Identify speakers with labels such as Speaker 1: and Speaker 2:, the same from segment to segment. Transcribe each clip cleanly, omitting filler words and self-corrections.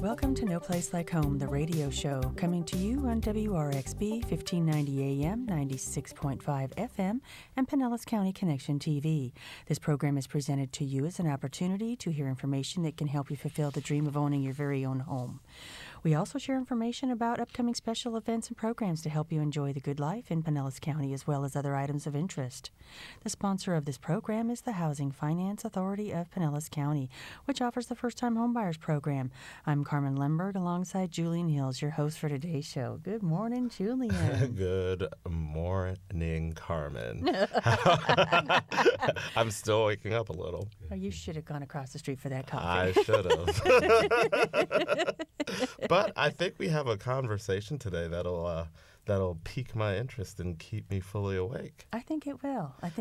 Speaker 1: Welcome to No Place Like Home, the radio show, coming to you on WRXB 1590 AM, 96.5 FM, and Pinellas County Connection TV. This program is presented to you as an opportunity to hear information that can help you fulfill the dream of owning your very own home. We also share information about upcoming special events and programs to help you enjoy the good life in Pinellas County, as well as other items of interest. The sponsor of this program is the Housing Finance Authority of Pinellas County, which offers the First-Time Homebuyers Program. I'm Carmen Lemberg alongside Julian Hills, your host for today's show. Good morning, Julian.
Speaker 2: Good morning, Carmen. I'm still waking up a little.
Speaker 1: Oh, you should have gone across the street for that coffee.
Speaker 2: I should have. But I think we have a conversation today that'll pique my interest and keep me fully awake.
Speaker 1: I think it will. It's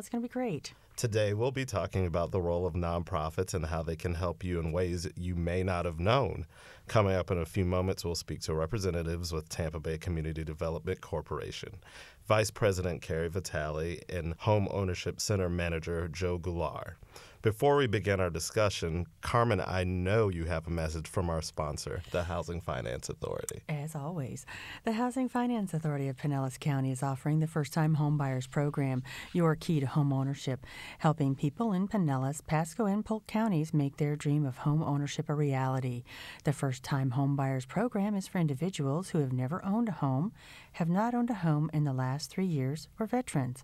Speaker 1: going to be great.
Speaker 2: Today, we'll be talking about the role of nonprofits and how they can help you in ways you may not have known. Coming up in a few moments, we'll speak to representatives with Tampa Bay Community Development Corporation, Vice President Carrie Vitale, and Homeownership Center Manager Joe Goulart. Before we begin our discussion, Carmen, I know you have a message from our sponsor, the Housing Finance Authority.
Speaker 1: As always, the Housing Finance Authority of Pinellas County is offering the First-Time Homebuyers Program, your key to home ownership, helping people in Pinellas, Pasco, and Polk counties make their dream of home ownership a reality. The First-Time Homebuyers Program is for individuals who have never owned a home, have not owned a home in the last 3 years, or veterans.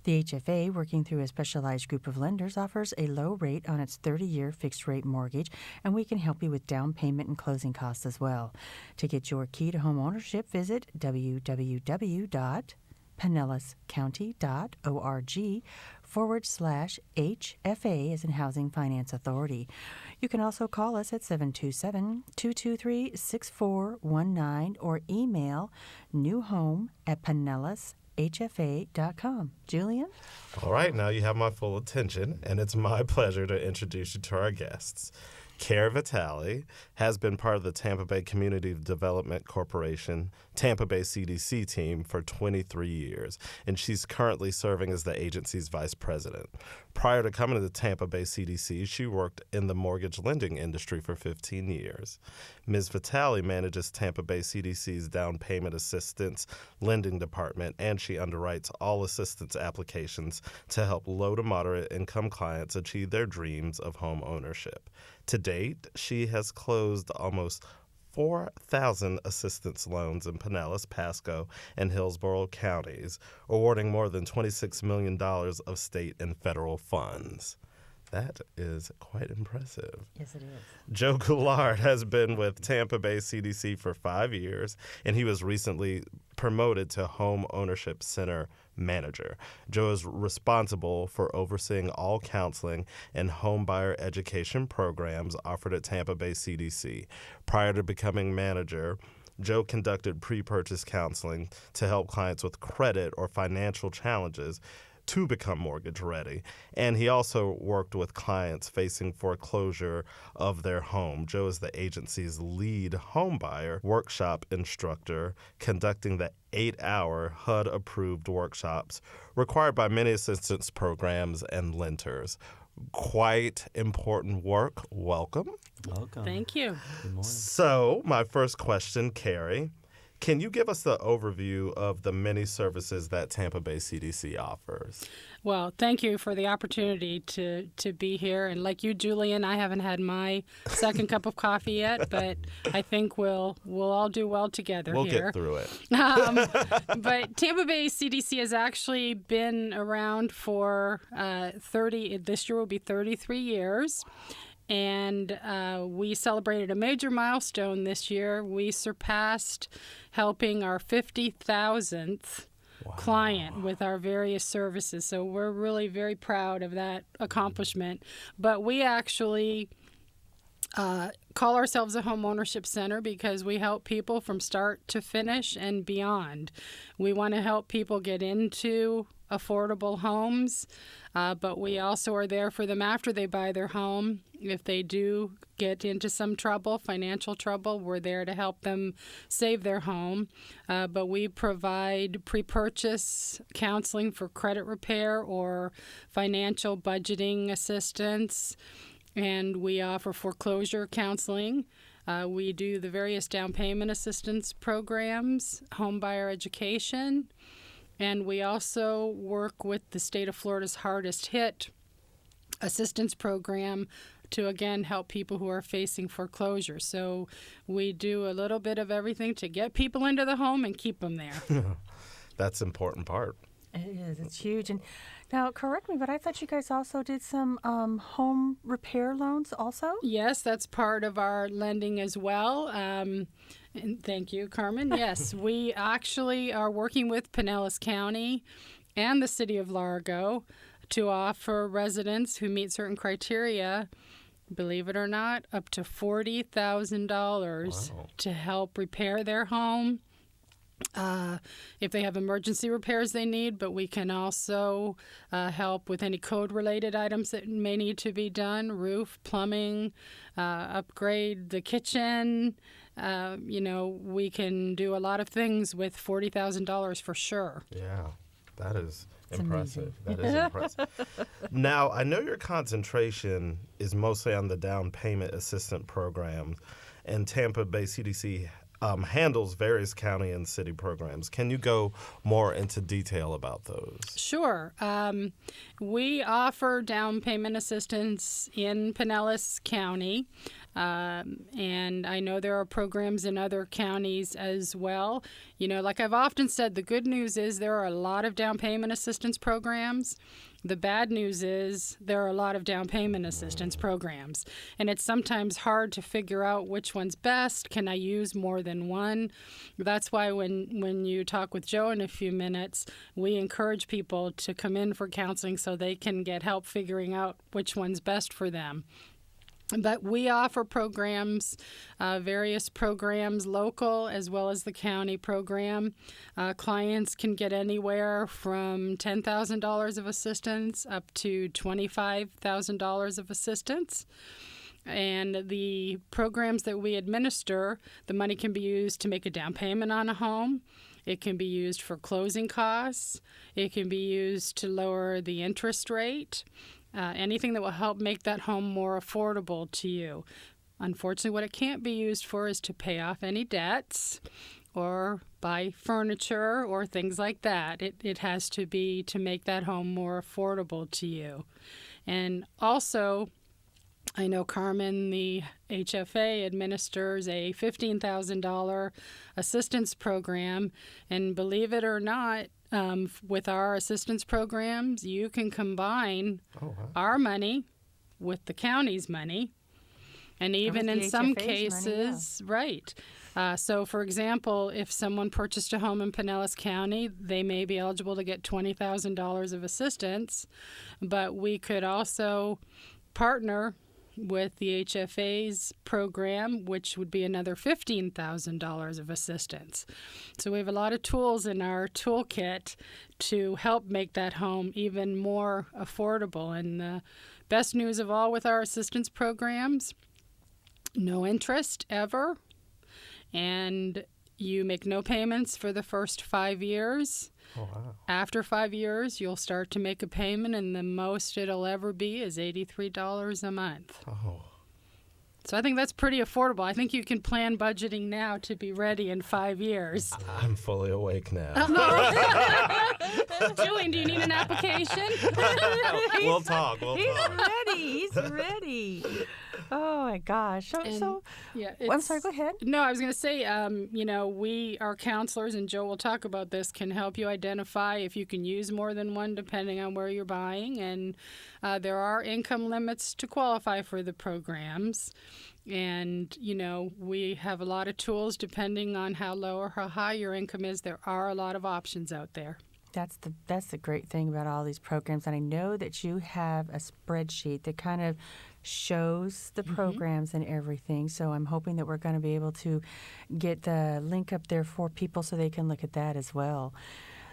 Speaker 1: The HFA, working through a specialized group of lenders, offers a low rate on its 30-year fixed-rate mortgage, and we can help you with down payment and closing costs as well. To get your key to home ownership, visit www.pinellascounty.org/HFA as in Housing Finance Authority. You can also call us at 727-223-6419 or email newhome@pinellas.hfa.com. Julian?
Speaker 2: All right, now you have my full attention, and it's my pleasure to introduce you to our guests. Carrie Vitale has been part of the Tampa Bay Community Development Corporation, Tampa Bay CDC team for 23 years, and she's currently serving as the agency's vice president. Prior to coming to the Tampa Bay CDC, she worked in the mortgage lending industry for 15 years. Ms. Vitale manages Tampa Bay CDC's down payment assistance lending department, and she underwrites all assistance applications to help low to moderate income clients achieve their dreams of home ownership. To date, she has closed almost 4,000 assistance loans in Pinellas, Pasco, and Hillsborough counties, awarding more than $26 million of state and federal funds. That is quite impressive.
Speaker 1: Yes, it is.
Speaker 2: Joe Goulart has been with Tampa Bay CDC for 5 years, and he was recently promoted to Homeownership Center Manager. Joe is responsible for overseeing all counseling and homebuyer education programs offered at Tampa Bay CDC. Prior to becoming manager, Joe conducted pre-purchase counseling to help clients with credit or financial challenges to become mortgage ready. And he also worked with clients facing foreclosure of their home. Joe is the agency's lead homebuyer workshop instructor, conducting the 8-hour HUD-approved workshops required by many assistance programs and lenders. Quite important work. Welcome.
Speaker 3: Welcome.
Speaker 4: Thank you.
Speaker 3: Good morning.
Speaker 2: So, my first question, Carrie, can you give us the overview of the many services that Tampa Bay CDC offers?
Speaker 4: Well, thank you for the opportunity to be here. And like you, Julian, I haven't had my second cup of coffee yet, but I think we'll all do well together
Speaker 2: We'll
Speaker 4: here.
Speaker 2: get through it.
Speaker 4: But Tampa Bay CDC has actually been around for this year will be 33 years. And we celebrated a major milestone this year. We surpassed helping our 50,000th client with our various services. So we're really very proud of that accomplishment. But we actually call ourselves a homeownership center because we help people from start to finish and beyond. We want to help people get into affordable homes, but we also are there for them after they buy their home. If they do get into some trouble, financial trouble, we're there to help them save their home. But we provide pre-purchase counseling for credit repair or financial budgeting assistance. And we offer foreclosure counseling. We do the various down payment assistance programs, home buyer education, and we also work with the state of Florida's hardest hit assistance program to, again, help people who are facing foreclosure. So we do a little bit of everything to get people into the home and keep them there.
Speaker 2: That's an important part.
Speaker 1: It is. It's huge. And now, correct me, but I thought you guys also did some home repair loans also?
Speaker 4: Yes, that's part of our lending as well. And thank you, Carmen. Yes, we actually are working with Pinellas County and the City of Largo to offer residents who meet certain criteria, believe it or not, up to $40,000 to help repair their home. If they have emergency repairs they need, but we can also help with any code-related items that may need to be done, roof, plumbing, upgrade the kitchen. We can do a lot of things with $40,000 for sure.
Speaker 2: Yeah, that is
Speaker 1: It's
Speaker 2: impressive.
Speaker 1: amazing.
Speaker 2: That is impressive. Now, I know your concentration is mostly on the down payment assistance program, and Tampa Bay CDC handles various county and city programs. Can you go more into detail about those?
Speaker 4: Sure. We offer down payment assistance in Pinellas County, and I know there are programs in other counties as well. Like I've often said, the good news is there are a lot of down payment assistance programs. The bad news is there are a lot of down payment assistance programs, and it's sometimes hard to figure out which one's best. Can I use more than one? That's why when you talk with Joe in a few minutes, we encourage people to come in for counseling so they can get help figuring out which one's best for them. But we offer programs, various programs, local as well as the county program. Clients can get anywhere from $10,000 of assistance up to $25,000 of assistance. And the programs that we administer, the money can be used to make a down payment on a home. It can be used for closing costs. It can be used to lower the interest rate. Anything that will help make that home more affordable to you. Unfortunately, what it can't be used for is to pay off any debts or buy furniture or things like that. It has to be to make that home more affordable to you. And also, I know Carmen, the HFA, administers a $15,000 assistance program, and believe it or not, with our assistance programs, you can combine our money with the county's money, and even in some cases, money, yeah. Right. So, for example, if someone purchased a home in Pinellas County, they may be eligible to get $20,000 of assistance, but we could also partner with the HFA's program, which would be another $15,000 of assistance. So we have a lot of tools in our toolkit to help make that home even more affordable. And the best news of all with our assistance programs, no interest ever, and you make no payments for the first 5 years.
Speaker 2: Oh, wow.
Speaker 4: After 5 years, you'll start to make a payment, and the most it'll ever be is $83 a month.
Speaker 2: Oh.
Speaker 4: So I think that's pretty affordable. I think you can plan budgeting now to be ready in 5 years.
Speaker 2: I'm fully awake now.
Speaker 4: Julian, do you need an application?
Speaker 2: We'll talk.
Speaker 1: He's ready. Oh, my gosh. I'm sorry, go ahead.
Speaker 4: No, I was going to say, we, our counselors, and Joe will talk about this, can help you identify if you can use more than one depending on where you're buying. And there are income limits to qualify for the programs. And, we have a lot of tools depending on how low or how high your income is. There are a lot of options out there.
Speaker 1: That's the great thing about all these programs. And I know that you have a spreadsheet that kind of shows the programs and everything. So I'm hoping that we're going to be able to get the link up there for people so they can look at that as well.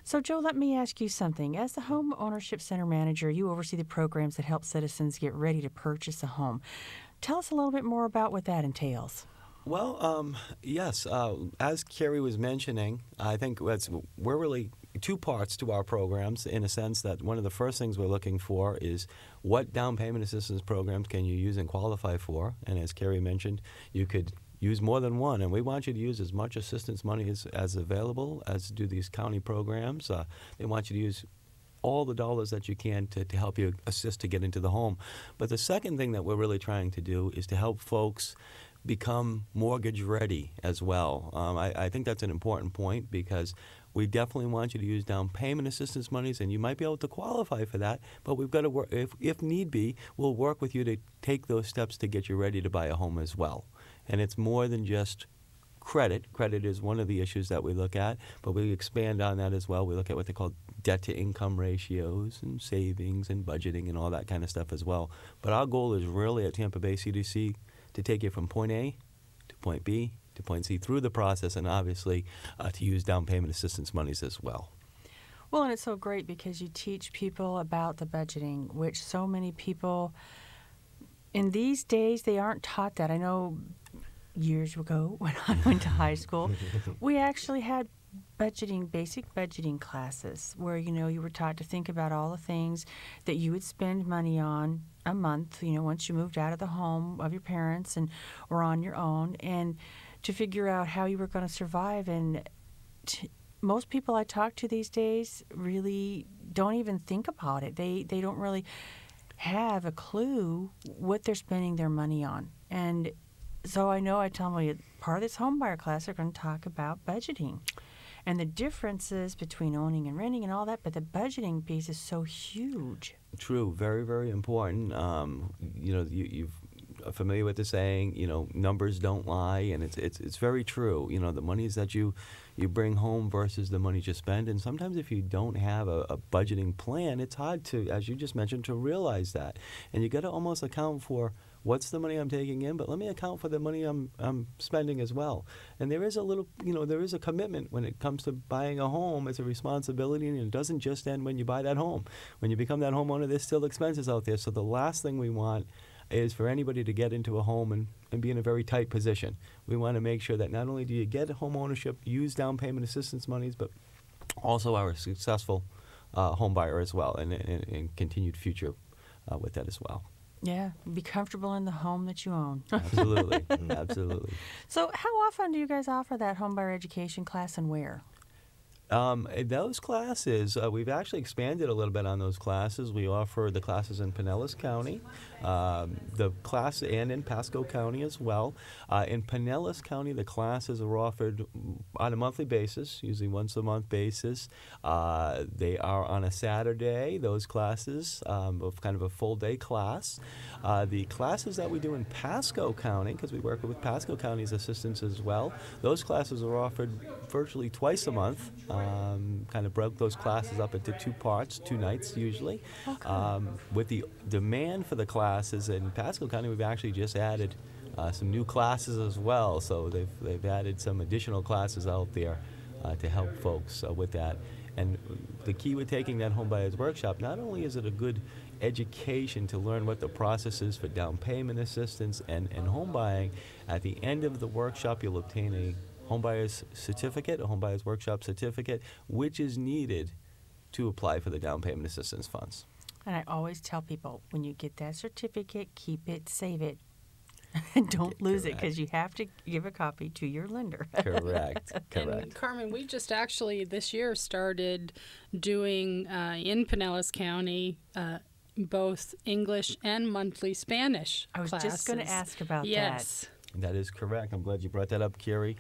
Speaker 1: So, Joe, let me ask you something. As the Homeownership Center Manager, you oversee the programs that help citizens get ready to purchase a home. Tell us a little bit more about what that entails.
Speaker 3: Well, yes. As Carrie was mentioning, I think we're really two parts to our programs in a sense that one of the first things we're looking for is what down payment assistance programs can you use and qualify for. And as Carrie mentioned, you could use more than one, and we want you to use as much assistance money as available as do these county programs. They want you to use all the dollars that you can to help you assist to get into the home. But the second thing that we're really trying to do is to help folks become mortgage ready as well. I think that's an important point because we definitely want you to use down payment assistance monies, and you might be able to qualify for that, but we've got to work, if need be, we'll work with you to take those steps to get you ready to buy a home as well. And it's more than just credit. Credit is one of the issues that we look at, but we expand on that as well. We look at what they call debt-to-income ratios and savings and budgeting and all that kind of stuff as well. But our goal is really at Tampa Bay CDC to take you from point A to point B to point C through the process, and obviously to use down payment assistance monies as well.
Speaker 1: Well, and it's so great because you teach people about the budgeting, which so many people in these days, they aren't taught that. I know years ago when I went to high school, we actually had basic budgeting classes where, you were taught to think about all the things that you would spend money on a month, once you moved out of the home of your parents or on your own, and to figure out how you were going to survive. And most people I talk to these days really don't even think about it. They don't really have a clue what they're spending their money on. And so I tell them, part of this homebuyer class, they're going to talk about budgeting and the differences between owning and renting and all that, but the budgeting piece is so huge.
Speaker 3: True, very, very important. You're familiar with the saying, numbers don't lie, and it's very true. The monies that you bring home versus the money you spend, and sometimes if you don't have a budgeting plan, it's hard to, as you just mentioned, to realize that. And you got to almost account for what's the money I'm taking in, but let me account for the money I'm spending as well. And there is there is a commitment when it comes to buying a home. It's a responsibility, and it doesn't just end when you buy that home. When you become that homeowner, there's still expenses out there. So the last thing we want is for anybody to get into a home and be in a very tight position. We want to make sure that not only do you get home ownership, use down payment assistance monies, but also are a successful home buyer as well, and continued future with that as well.
Speaker 1: Yeah, be comfortable in the home that you own.
Speaker 3: Absolutely, absolutely.
Speaker 1: So how often do you guys offer that homebuyer education class, and where?
Speaker 3: Those classes, we've actually expanded a little bit on those classes. We offer the classes in Pinellas County, the class, and in Pasco County as well. In Pinellas County, the classes are offered on a monthly basis, usually once a month basis. They are on a Saturday, those classes, of kind of a full day class. The classes that we do in Pasco County, because we work with Pasco County's assistants as well, those classes are offered virtually twice a month. Kind of broke those classes up into two parts, 2 nights usually. Okay. With the demand for the classes in Pasco County, we've actually just added some new classes as well. So they've added some additional classes out there to help folks with that. And the key with taking that home buyers workshop, not only is it a good education to learn what the process is for down payment assistance and home buying, at the end of the workshop you'll obtain a homebuyer's certificate, a homebuyer's workshop certificate, which is needed to apply for the down payment assistance funds.
Speaker 1: And I always tell people, when you get that certificate, keep it, save it, and don't lose it, because you have to give a copy to your lender.
Speaker 3: Correct.
Speaker 4: And Carmen, we just actually this year started doing in Pinellas County both English and monthly Spanish
Speaker 1: I was
Speaker 4: classes.
Speaker 1: just going to ask about that.
Speaker 4: Yes.
Speaker 3: That is correct. I'm glad you brought that up, Carrie.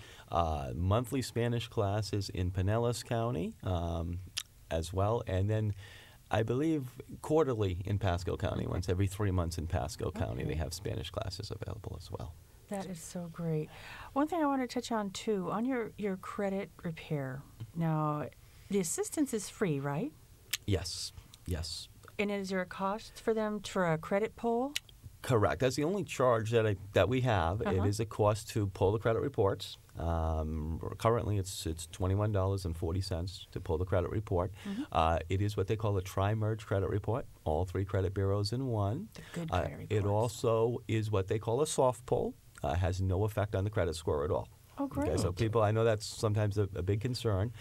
Speaker 3: Monthly Spanish classes in Pinellas County as well, and then I believe quarterly in Pasco County. Once every 3 months in Pasco County, they have Spanish classes available as well.
Speaker 1: That is so great. One thing I want to touch on, too, on your credit repair. Now, the assistance is free, right?
Speaker 3: Yes.
Speaker 1: And is there a cost for them for a credit pull?
Speaker 3: Correct. That's the only charge that we have. It is a cost to pull the credit reports. Currently, it's $21.40 to pull the credit report. It is what they call a tri-merge credit report, all 3 credit bureaus in one.
Speaker 1: The good credit reports.
Speaker 3: It also is what they call a soft pull. Has no effect on the credit score at all.
Speaker 1: Oh, great.
Speaker 3: Okay, so people, I know that's sometimes a big concern.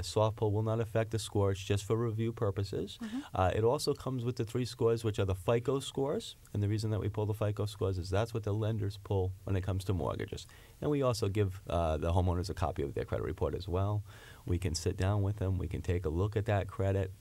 Speaker 3: Soft pull will not affect the score. It's just for review purposes. It also comes with the 3 scores, which are the FICO scores. And the reason that we pull the FICO scores is that's what the lenders pull when it comes to mortgages. And we also give the homeowners a copy of their credit report as well. We can sit down with them. We can take a look at that credit.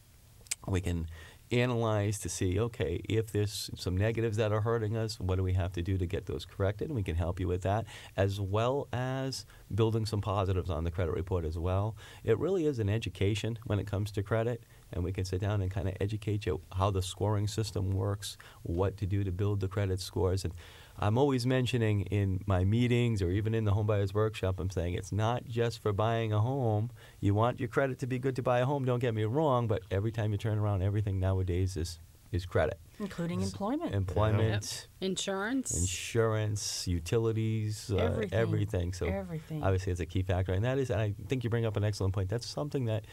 Speaker 3: We can analyze to see, okay, if there's some negatives that are hurting us, what do we have to do to get those corrected? And we can help you with that, as well as building some positives on the credit report as well. It really is an education when it comes to credit, and we can sit down and kind of educate you how the scoring system works, what to do to build the credit scores. And I'm always mentioning in my meetings or even in the home buyers workshop, I'm saying it's not just for buying a home. You want your credit to be good to buy a home, don't get me wrong, but every time you turn around, everything nowadays is credit.
Speaker 1: Including employment.
Speaker 3: Employment,
Speaker 4: Insurance,
Speaker 3: utilities, everything. So
Speaker 1: everything.
Speaker 3: obviously it's a key factor. And that is, and I think you bring up an excellent point, that's something that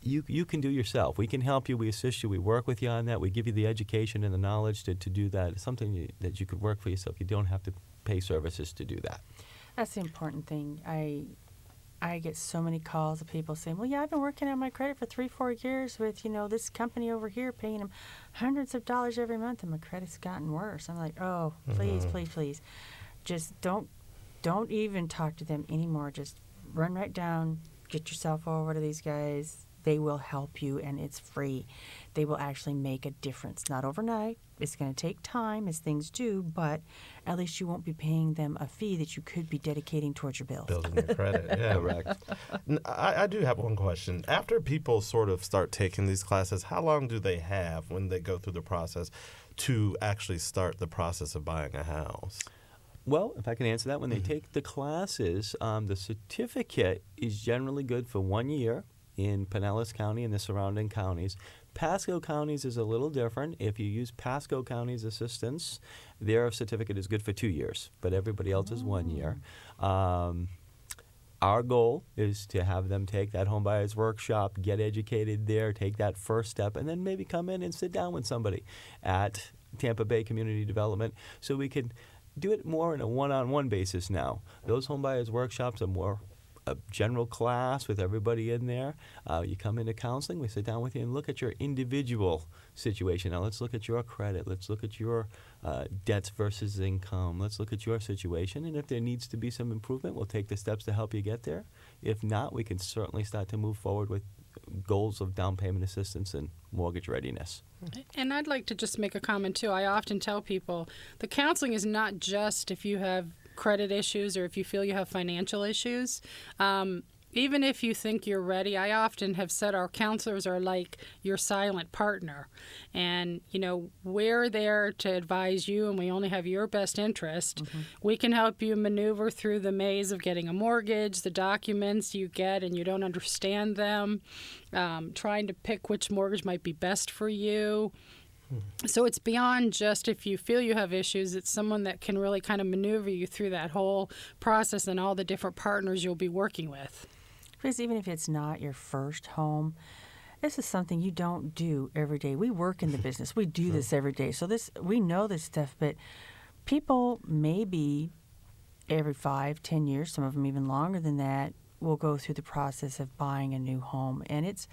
Speaker 3: you can do yourself. We can help you. We assist you. We work with you on that. We give you the education and the knowledge to do that. It's something that you could work for yourself. You don't have to pay services to do that.
Speaker 1: That's the important thing. I get so many calls of people saying, well, yeah, I've been working on my credit for 3-4 years with, this company over here paying them hundreds of dollars every month, and my credit's gotten worse. I'm like, oh, please, please, please. Just don't even talk to them anymore. Just run right down, get yourself over to these guys. They will help you, and it's free. They will actually make a difference. Not overnight. It's going to take time, as things do, but at least you won't be paying them a fee that you could be dedicating towards your bills.
Speaker 2: Building your credit, yeah.
Speaker 3: Correct.
Speaker 2: I do have one question. After people sort of start taking these classes, how long do they have when they go through the process to actually start the process of buying a house?
Speaker 3: Well, if I can answer that, when they take the classes, the certificate is generally good for 1 year in Pinellas County and the surrounding counties. Pasco counties is a little different. If you use Pasco County's assistance, their certificate is good for 2 years, but everybody else is 1 year. Our goal is to have them take that home buyers workshop, get educated there, take that first step, and then maybe come in and sit down with somebody at Tampa Bay Community Development so we can do it more in a one-on-one basis now. Those home buyers workshops are more a general class with everybody in there. You come into counseling, we sit down with you and look at your individual situation. Now let's look at your credit. Let's look at your debts versus income. Let's look at your situation. And if there needs to be some improvement, we'll take the steps to help you get there. If not, we can certainly start to move forward with goals of down payment assistance and mortgage readiness.
Speaker 4: And I'd like to just make a comment, too. I often tell people the counseling is not just if you have credit issues or if you feel you have financial issues. Even if you think you're ready, I often have said our counselors are like your silent partner. And, we're there to advise you, and we only have your best interest. We can help you maneuver through the maze of getting a mortgage, the documents you get and you don't understand them, trying to pick which mortgage might be best for you. So it's beyond just if you feel you have issues. It's someone that can really kind of maneuver you through that whole process and all the different partners you'll be working with.
Speaker 1: Because even if it's not your first home, this is something you don't do every day. We work in the business. We do this every day. So we know this stuff, but people maybe every 5-10 years, some of them even longer than that, will go through the process of buying a new home. And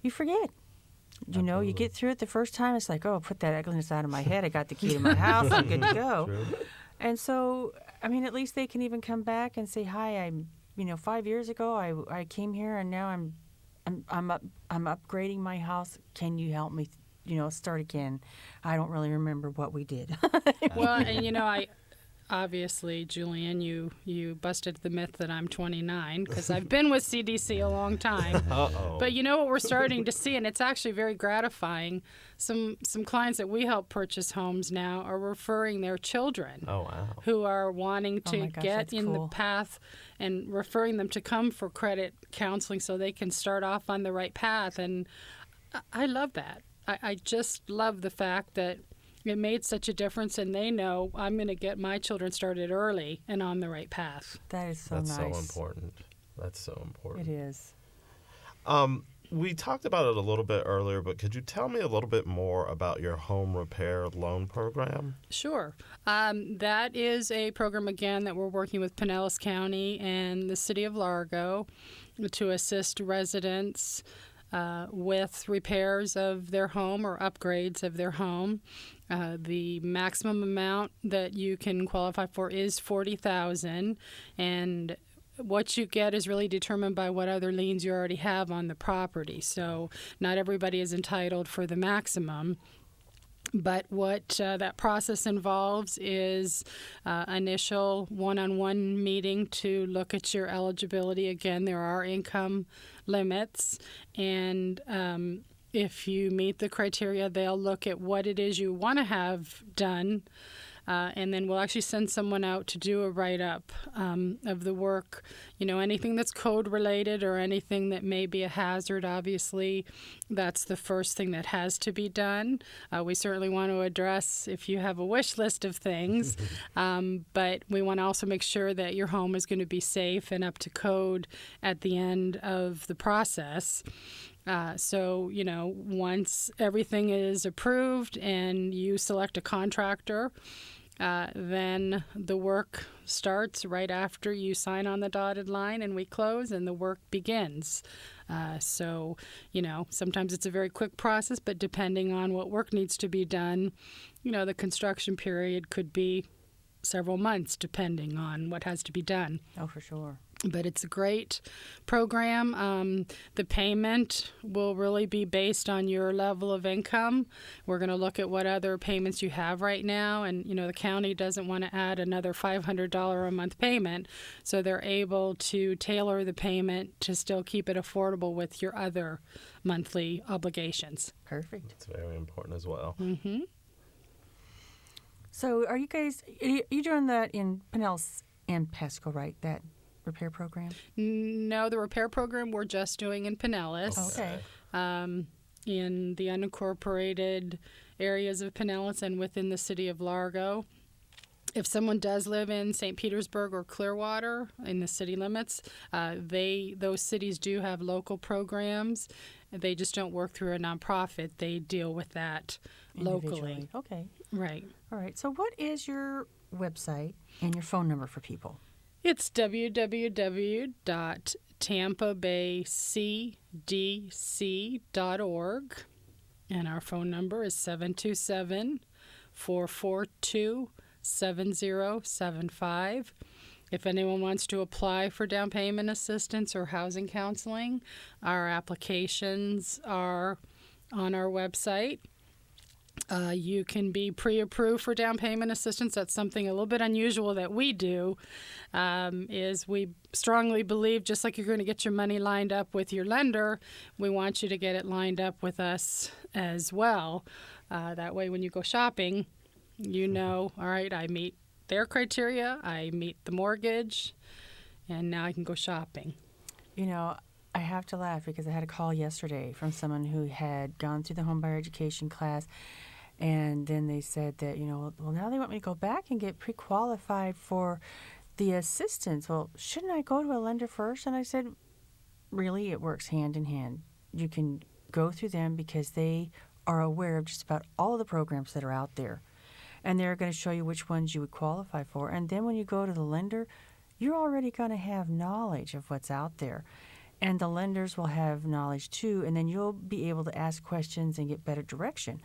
Speaker 1: you forget. You get through it the first time, it's like, oh, put that ugliness out of my head. I got the key to my house. I'm good to go.
Speaker 3: True.
Speaker 1: And so, at least they can even come back and say, hi, 5 years ago I came here and now I'm upgrading my house. Can you help me, start again? I don't really remember what we did.
Speaker 4: Well, and obviously, Julian, you busted the myth that I'm 29 because I've been with CDC a long time.
Speaker 2: Uh-oh.
Speaker 4: But what we're starting to see, and it's actually very gratifying, some clients that we help purchase homes now are referring their children who are wanting to get in the path and referring them to come for credit counseling so they can start off on the right path. And I love that. I just love the fact that it made such a difference, and they know I'm going to get my children started early and on the right path.
Speaker 1: That is so
Speaker 2: That's
Speaker 1: nice.
Speaker 2: so important. That's so important.
Speaker 1: It is.
Speaker 2: we talked about it a little bit earlier, but could you tell me a little bit more about your home repair loan program?
Speaker 4: Sure. That is a program, again, that we're working with Pinellas County and the City of Largo to assist residents with repairs of their home or upgrades of their home. The maximum amount that you can qualify for is $40,000, and what you get is really determined by what other liens you already have on the property. So not everybody is entitled for the maximum. But what that process involves is initial one-on-one meeting to look at your eligibility. Again, there are income limits, and if you meet the criteria, they'll look at what it is you want to have done. And then we'll actually send someone out to do a write-up of the work. Anything that's code-related or anything that may be a hazard, obviously, that's the first thing that has to be done. We certainly want to address if you have a wish list of things, but we want to also make sure that your home is going to be safe and up to code at the end of the process. So, once everything is approved and you select a contractor, then the work starts right after you sign on the dotted line and we close and the work begins. So, sometimes it's a very quick process, but depending on what work needs to be done, the construction period could be several months depending on what has to be done.
Speaker 1: Oh, for sure.
Speaker 4: But it's a great program. The payment will really be based on your level of income. We're going to look at what other payments you have right now. And, the county doesn't want to add another $500 a month payment. So they're able to tailor the payment to still keep it affordable with your other monthly obligations.
Speaker 1: Perfect.
Speaker 2: It's very important as well.
Speaker 4: Mm-hmm.
Speaker 1: So are you guys, you doing that in Pinellas and Pasco, right? That repair program?
Speaker 4: No, the repair program we're just doing in Pinellas.
Speaker 1: Okay.
Speaker 4: In the unincorporated areas of Pinellas and within the city of Largo. If someone does live in St. Petersburg or Clearwater in the city limits, those cities do have local programs. They just don't work through a nonprofit. They deal with that locally.
Speaker 1: Okay.
Speaker 4: Right.
Speaker 1: All right. So what is your website and your phone number for people?
Speaker 4: It's www.tampabaycdc.org, and our phone number is 727-442-7075. If anyone wants to apply for down payment assistance or housing counseling, our applications are on our website. You can be pre-approved for down payment assistance. That's something a little bit unusual that we do, is we strongly believe just like you're going to get your money lined up with your lender, we want you to get it lined up with us as well. That way when you go shopping, all right, I meet their criteria, I meet the mortgage, and now I can go shopping.
Speaker 1: I have to laugh because I had a call yesterday from someone who had gone through the homebuyer education class, and then they said that, well, now they want me to go back and get pre-qualified for the assistance. Well, shouldn't I go to a lender first? And I said, really, it works hand in hand. You can go through them because they are aware of just about all of the programs that are out there, and they're going to show you which ones you would qualify for. And then when you go to the lender, you're already going to have knowledge of what's out there. And the lenders will have knowledge too, and then you'll be able to ask questions and get better direction.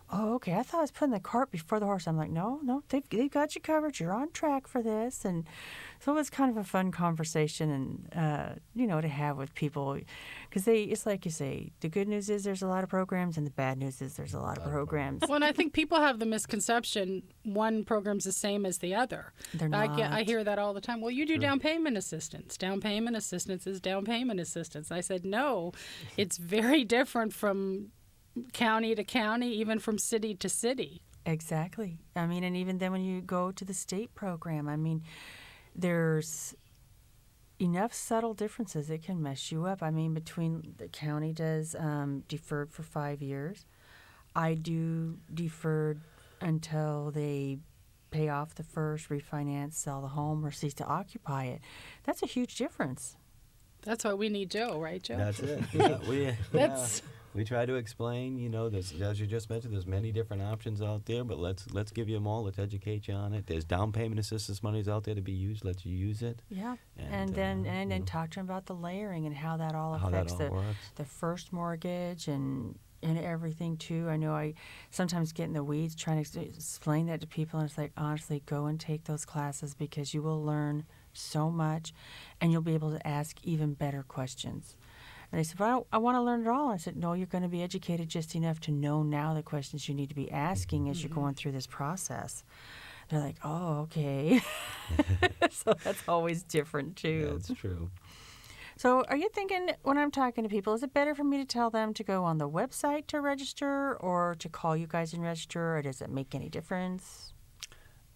Speaker 1: Oh, okay, I thought I was putting the cart before the horse. I'm like, no, they've got you covered. You're on track for this. And so it was kind of a fun conversation and, to have with people. Because it's like you say, the good news is there's a lot of programs, and the bad news is there's a lot of programs.
Speaker 4: Well, and I think people have the misconception one program's the same as the other.
Speaker 1: They're not.
Speaker 4: I hear that all the time. Well, you do down payment assistance. Down payment assistance is down payment assistance. I said, no, it's very different from county to county, even from city to city.
Speaker 1: Exactly. And even then when you go to the state program, there's enough subtle differences that can mess you up. Between the county does deferred for 5 years. I do deferred until they pay off the first, refinance, sell the home, or cease to occupy it. That's a huge difference.
Speaker 4: That's why we need Joe, right, Joe?
Speaker 3: That's it. We try to explain, as you just mentioned, there's many different options out there, but let's give you them all. Let's educate you on it. There's down payment assistance monies out there to be used. Let's use it.
Speaker 1: Yeah, and then talk to them about the layering and how that all affects the first mortgage and everything too. I know I sometimes get in the weeds trying to explain that to people, and it's like, honestly, go and take those classes because you will learn so much, and you'll be able to ask even better questions. And they said, well, I want to learn it all. I said, no, you're going to be educated just enough to know now the questions you need to be asking as you're going through this process. They're like, oh, okay. So that's always different, too.
Speaker 3: That's true.
Speaker 1: So are you thinking, when I'm talking to people, is it better for me to tell them to go on the website to register or to call you guys and register, or does it make any difference?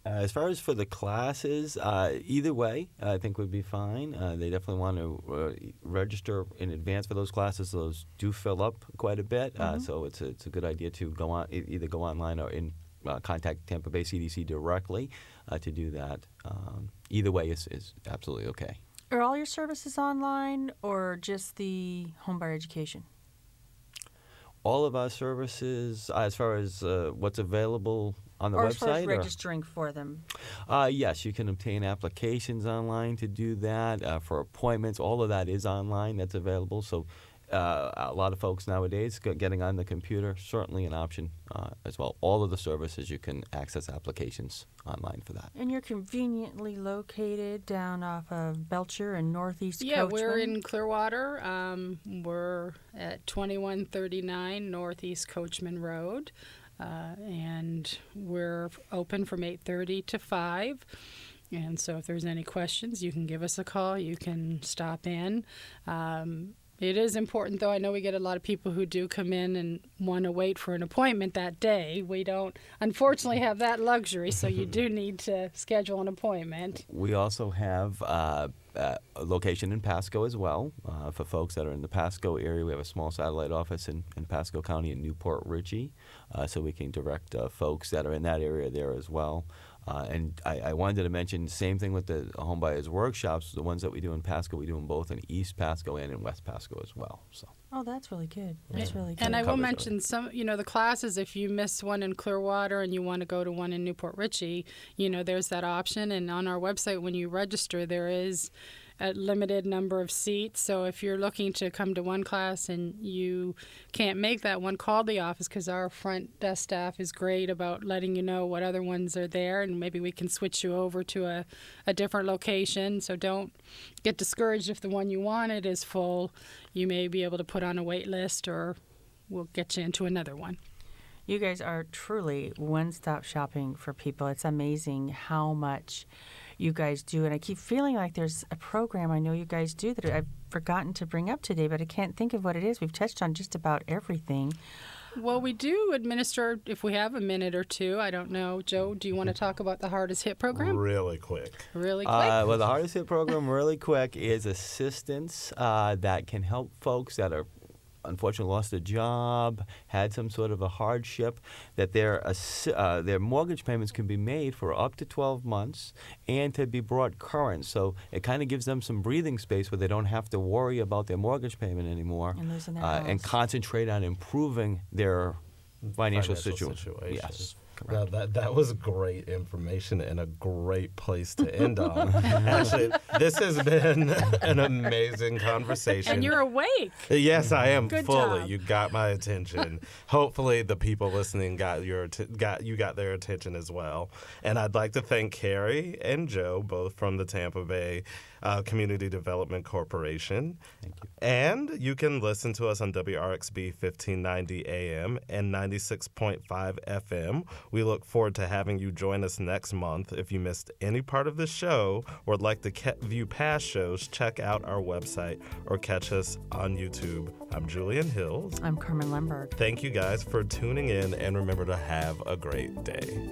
Speaker 3: As far as for the classes, either way, I think would be fine. They definitely want to register in advance for those classes. Those do fill up quite a bit, so it's a good idea to either go online or contact Tampa Bay CDC directly to do that. Either way is absolutely okay.
Speaker 1: Are all your services online or just the homebuyer education?
Speaker 3: All of our services, as far as what's available on the website?
Speaker 1: As far as registering for them?
Speaker 3: Yes, you can obtain applications online to do that. For appointments, all of that is online. That's available. So a lot of folks nowadays getting on the computer, certainly an option as well. All of the services, you can access applications online for that.
Speaker 1: And you're conveniently located down off of Belcher and Northeast Coachman?
Speaker 4: Yeah, we're in Clearwater. We're at 2139 Northeast Coachman Road. And we're open from 8:30 to 5. And so if there's any questions, you can give us a call. You can stop in. It is important, though. I know we get a lot of people who do come in and want to wait for an appointment that day. We don't, unfortunately, have that luxury, so you do need to schedule an appointment.
Speaker 3: We also have a location in Pasco as well. For folks that are in the Pasco area, we have a small satellite office in Pasco County in Newport Richey, so we can direct folks that are in that area there as well. And I wanted to mention the same thing with the homebuyers workshops. The ones that we do in Pasco, we do them both in East Pasco and in West Pasco as well. So.
Speaker 1: Oh, that's really good. That's really good.
Speaker 4: And I will mention some, the classes, if you miss one in Clearwater and you want to go to one in Newport Richey, there's that option. And on our website, when you register, there is a limited number of seats. So if you're looking to come to one class and you can't make that one, call the office, because our front desk staff is great about letting you know what other ones are there, and maybe we can switch you over to a different location. So don't get discouraged if the one you wanted is full. You may be able to put on a wait list, or we'll get you into another one.
Speaker 1: You guys are truly one-stop shopping for people. It's amazing how much you guys do. And I keep feeling like there's a program I know you guys do that I've forgotten to bring up today, but I can't think of what it is. We've touched on just about everything.
Speaker 4: Well, we do administer, if we have a minute or two. I don't know. Joe, do you want to talk about the Hardest Hit program?
Speaker 2: Really quick.
Speaker 4: Really quick?
Speaker 3: Well, the Hardest Hit program, really quick, is assistance that can help folks that are unfortunately lost a job, had some sort of a hardship, that their mortgage payments can be made for up to 12 months and to be brought current. So it kind of gives them some breathing space where they don't have to worry about their mortgage payment anymore
Speaker 1: and losing their house.
Speaker 3: And concentrate on improving their financial situation. Yes.
Speaker 2: Now, that was great information and a great place to end on. Actually, this has been an amazing conversation.
Speaker 4: And you're awake.
Speaker 2: Yes, I am.
Speaker 4: Good
Speaker 2: fully.
Speaker 4: job.
Speaker 2: You got my attention. Hopefully, the people listening got their attention as well. And I'd like to thank Carrie and Joe, both from the Tampa Bay Community Development Corporation.
Speaker 3: Thank you.
Speaker 2: And you can listen to us on WRXB 1590 AM and 96.5 FM. We look forward to having you join us next month. If you missed any part of the show or would like to view past shows, check out our website or catch us on YouTube. I'm Julian Hills.
Speaker 1: I'm Carmen Lemberg.
Speaker 2: Thank you guys for tuning in, and remember to have a great day.